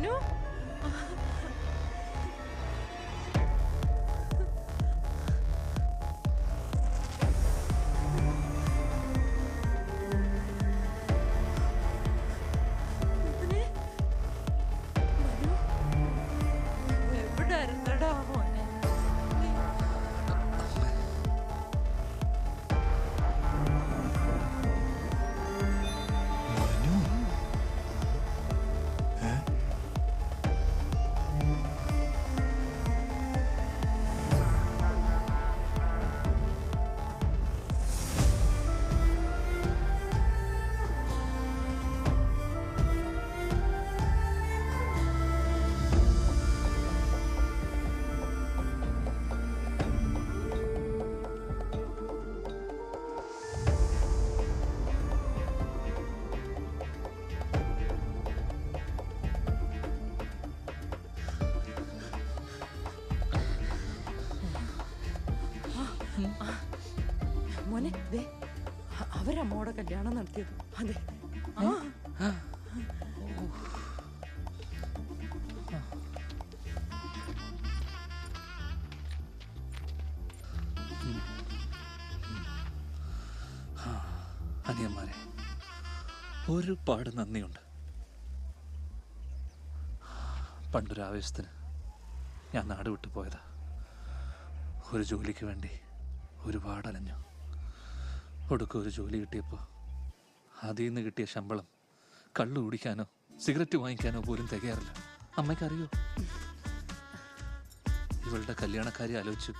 മനു മോനെ ദേ അവരമ്മോടെ കല്യാണം നടത്തിയത്. അതെ അനിയന്മാരെ ഒരുപാട് നന്ദിയുണ്ട്. പണ്ടൊരാവേശത്തിന് ഞാൻ നാട് വിട്ടു പോയതാ. ഒരു ജോലിക്ക് വേണ്ടി ഒരുപാട് അലഞ്ഞു. ഒടുക്കം ഒരു ജോലി കിട്ടിയപ്പോൾ അതിൽ നിന്ന് കിട്ടിയ ശമ്പളം കള്ളു കുടിക്കാനോ സിഗരറ്റ് വാങ്ങിക്കാനോ പോലും തികയാറില്ല. അമ്മയ്ക്കറിയോ? ഇവളുടെ കല്യാണക്കാരി ആലോചിച്ചു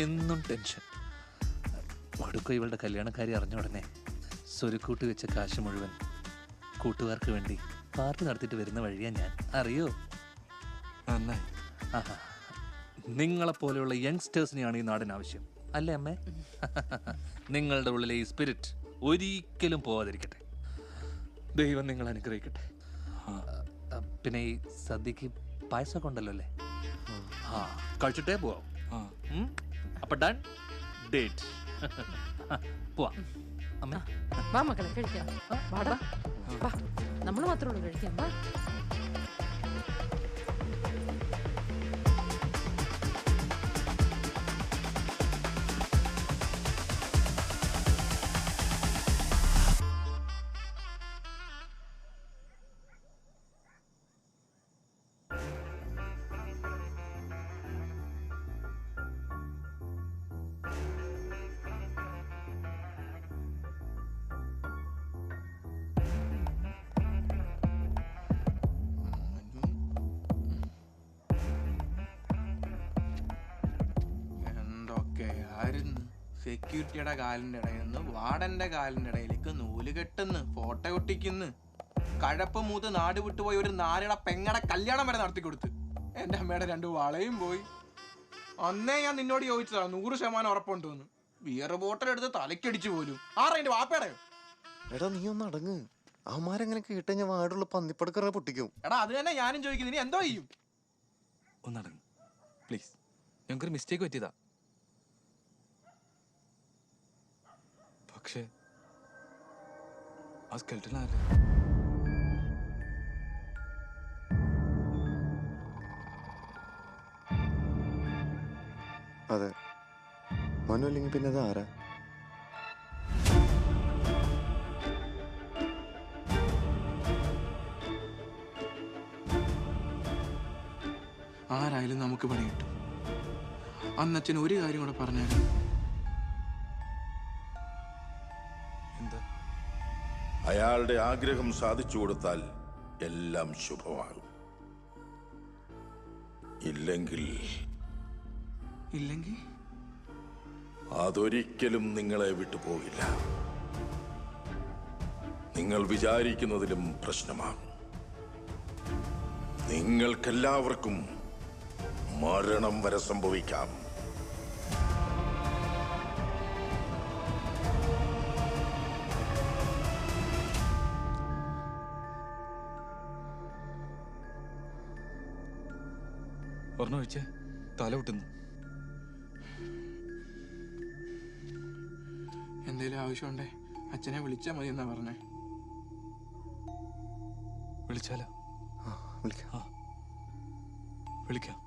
എന്നും ടെൻഷൻ. ഒടുക്കം ഇവളുടെ കല്യാണക്കാരി അറിഞ്ഞ ഉടനെ സ്വരുക്കൂട്ടി വെച്ച കാശ് മുഴുവൻ കൂട്ടുകാർക്ക് വേണ്ടി പാർട്ടി നടത്തിയിട്ട് വരുന്ന വഴിയാ ഞാൻ. അറിയോ? ആഹാ, നിങ്ങളെപ്പോലെയുള്ള യങ്സ്റ്റേഴ്സിനെയാണ് ഈ നാടിന് ആവശ്യം, അല്ലേ അമ്മേ? നിങ്ങളുടെ ഉള്ളിലെ ഈ സ്പിരിറ്റ് ഒരിക്കലും പോവാതിരിക്കട്ടെ. ദൈവം നിങ്ങൾ അനുഗ്രഹിക്കട്ടെ. പിന്നെ ഈ സദ്യക്ക് പായസമൊക്കെ ഉണ്ടല്ലോ അല്ലേ? ആ, കഴിച്ചിട്ടേ പോവാം. അപ്പൊ ഡൺ ഡേറ്റ്. പോവാം അമ്മ. വാ മക്കളെ കഴിക്കാം. വാടാ വാ, നമ്മൾ മാത്രമേ ഉള്ളൂ കഴിക്കാം. വാ. സെക്യൂരിറ്റിയുടെ കാലിന്റെ ഇടയിൽ നിന്ന് വാർഡന്റെ കാലിന്റെ ഇടയിലേക്ക് നൂല് കെട്ടുന്നു, ഫോട്ടോ ഒട്ടിക്കുന്നു, കഴപ്പ് മൂത്ത് നാട് വിട്ടുപോയി ഒരു നാലട പെങ്ങടെ കല്യാണം വരെ നടത്തി കൊടുത്ത്. എന്റെ അമ്മയുടെ 2 വളയും പോയി. അന്നേ ഞാൻ നിന്നോട് ചോദിച്ചതാണ് 100% ഉറപ്പുണ്ടെന്ന്. ബിയർ ബോട്ടൽ എടുത്ത് തലക്കടിച്ചു പോലും. ആരുടെ വാപ്പയുടെയോ? എടാ നീ ഒന്ന് അടങ്ങ്. അവന്മാരെങ്ങനെ കേട്ട് ഞാൻ വാടുള്ള പന്നിപ്പടക്കറ പൊട്ടിക്കും. എടാ അത് തന്നെ ഞാനും ചോദിക്കുന്നു, നീ എന്തോ ചെയ്യും? ഒന്നടങ്ങ് പ്ലീസ്. ഞങ്ങൾക്കൊരു മിസ്റ്റേക്ക് പറ്റിയതാ. പക്ഷേ ആ സ്കെൽറ്റൻ ആരല്ലേ? അതെ, മനു അല്ലെങ്കിൽ പിന്നെ അത് ആരാ? ആരായാലും നമുക്ക് പണി കിട്ടും. അന്നച്ഛൻ ഒരു കാര്യം കൂടെ പറഞ്ഞായിരുന്നു. അയാളുടെ ആഗ്രഹം സാധിച്ചു കൊടുത്താൽ എല്ലാം ശുഭമാകും. ഇല്ലെങ്കിൽ അതൊരിക്കലും നിങ്ങളെ വിട്ടുപോകില്ല. നിങ്ങൾ വിചാരിക്കുന്നതിലും പ്രശ്നമാകും. നിങ്ങൾക്കെല്ലാവർക്കും മരണം വരെ സംഭവിക്കാം. പറഞ്ഞു വെച്ചേ തല വിട്ടുന്നു. എന്തേലും ആവശ്യമുണ്ടേ അച്ഛനെ വിളിച്ചാൽ മതി എന്നാ പറഞ്ഞേ. വിളിച്ചാലോ? വിളിക്കാം. വിളിക്കാം.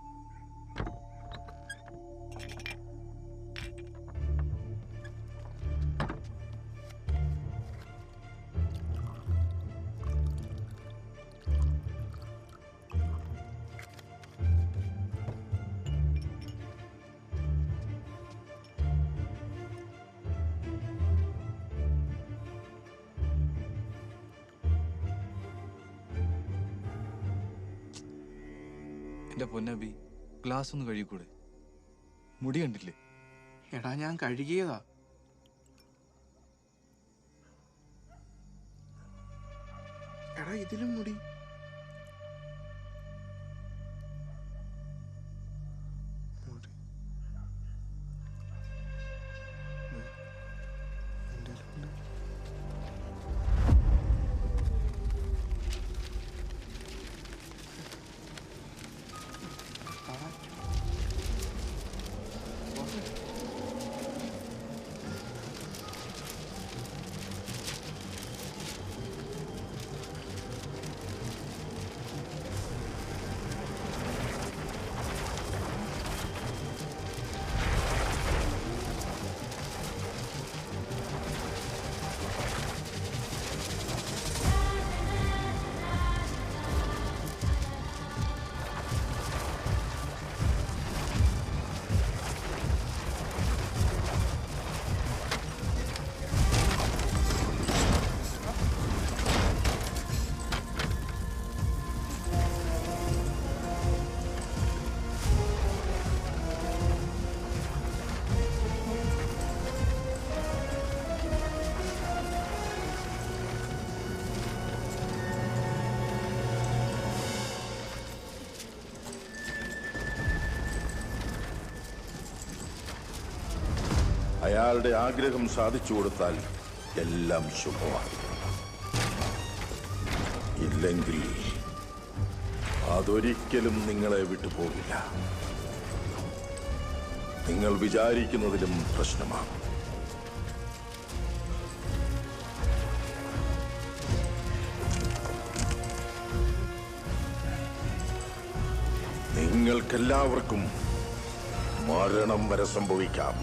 എന്റെ പൊന്നബി, ഗ്ലാസ് ഒന്ന് കഴുകിക്കൂടെ? മുടി കണ്ടില്ലേ? എടാ ഞാൻ കഴുകിയതാ. എടാ ഇതിലും മുടി. അയാളുടെ ആഗ്രഹം സാധിച്ചു കൊടുത്താൽ എല്ലാം ശുഭമാണ്. ഇല്ലെങ്കിൽ അതൊരിക്കലും നിങ്ങളെ വിട്ടുപോകില്ല. നിങ്ങൾ വിചാരിക്കുന്നതിലും പ്രശ്നമാണ്. നിങ്ങൾക്കെല്ലാവർക്കും മരണം വരെ സംഭവിക്കാം.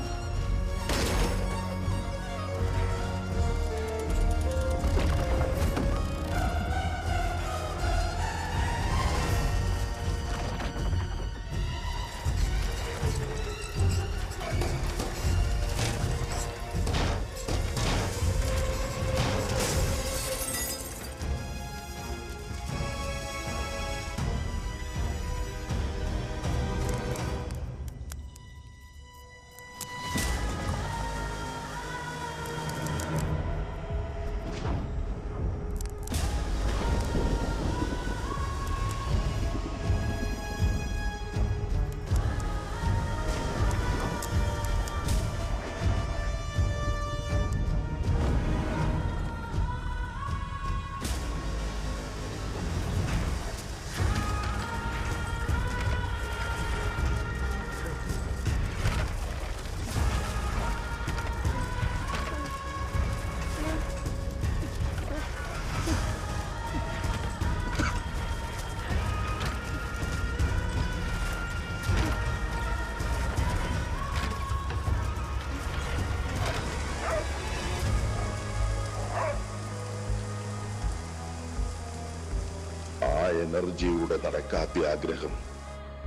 എനർജിയുടെ നടക്കാത്ത ആഗ്രഹം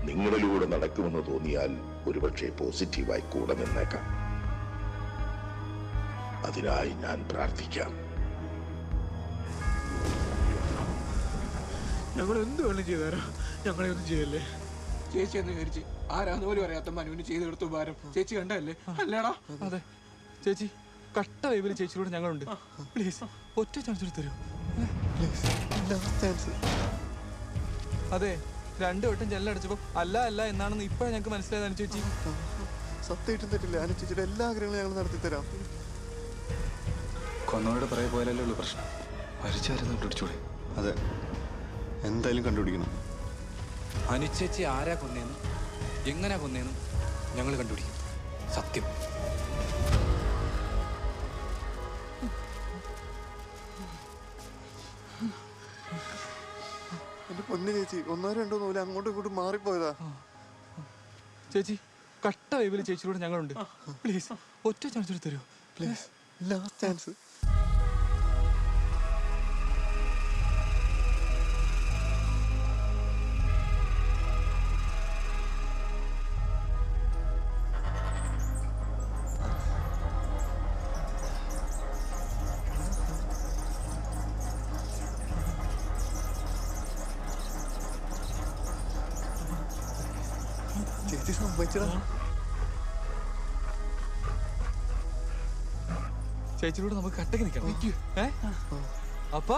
നിങ്ങളിലൂടെ നടക്കുമെന്ന് തോന്നിയാൽ ഒരുപക്ഷെ പോസിറ്റീവായി കൂടെ നിന്നേക്കാം. അതിനായി ഞാൻ പ്രാർത്ഥിക്കാം. ഞങ്ങൾ എന്ത് വേണം ചെയ്താരോ, ഞങ്ങളെ ഒന്നും ചെയ്യല്ലേ. ചേച്ചി എന്ന് വിചാരിച്ച് ആരാന്ന് പോലും അറിയാത്ത മനുവിന് ചെയ്ത് കൊടുത്ത ഉപകാരം ചേച്ചി കണ്ടല്ലേ? അല്ലേടാ? അതെ ചേച്ചി, കട്ട വൈബിൽ ചേച്ചിയോട് ഞങ്ങളുണ്ട്. പ്ലീസ് ഒറ്റ ചാൻസ് എടുത്ത് തരൂ. അതെ, 2 വട്ടം ജനലടച്ചപ്പോ അല്ല അല്ല എന്നാണെന്ന് ഇപ്പോഴാണ് ഞങ്ങൾക്ക് മനസ്സിലായതാണ് ചേച്ചി. സത്യമായിട്ടും തെറ്റില്ല. അനുചേച്ചിയുടെ എല്ലാ ആഗ്രഹങ്ങളും ഞങ്ങൾ നടത്തി തരാം. കൊന്നോടെ പറയാൻ പോയാലല്ലേ ഉള്ളൂ പ്രശ്നം. മരിച്ചാരും കണ്ടുപിടിച്ചൂടെ? അതെ, എന്തായാലും കണ്ടുപിടിക്കണം. അനുചേച്ചി ആരാ കൊന്നേന്നും എങ്ങനെയാ കൊന്നേന്നും ഞങ്ങൾ കണ്ടുപിടിക്കും. സത്യം. എന്റെ ഒന്ന് ചേച്ചി, ഒന്നോ രണ്ടോ നൂല് അങ്ങോട്ടും ഇങ്ങോട്ടും മാറിപ്പോയതാ. ചേച്ചി കട്ട വേവിൽ ചേച്ചിയോട് ഞങ്ങളുണ്ട്. പ്ലീസ് ഒറ്റ ചാൻസ് എടുത്ത് തരുമോ? Please, last chance. ചേച്ചി സമ്മതിച്ചടാ. ചേച്ചിയോട് നമുക്ക് കട്ടക്ക് നിൽക്കാം. അപ്പ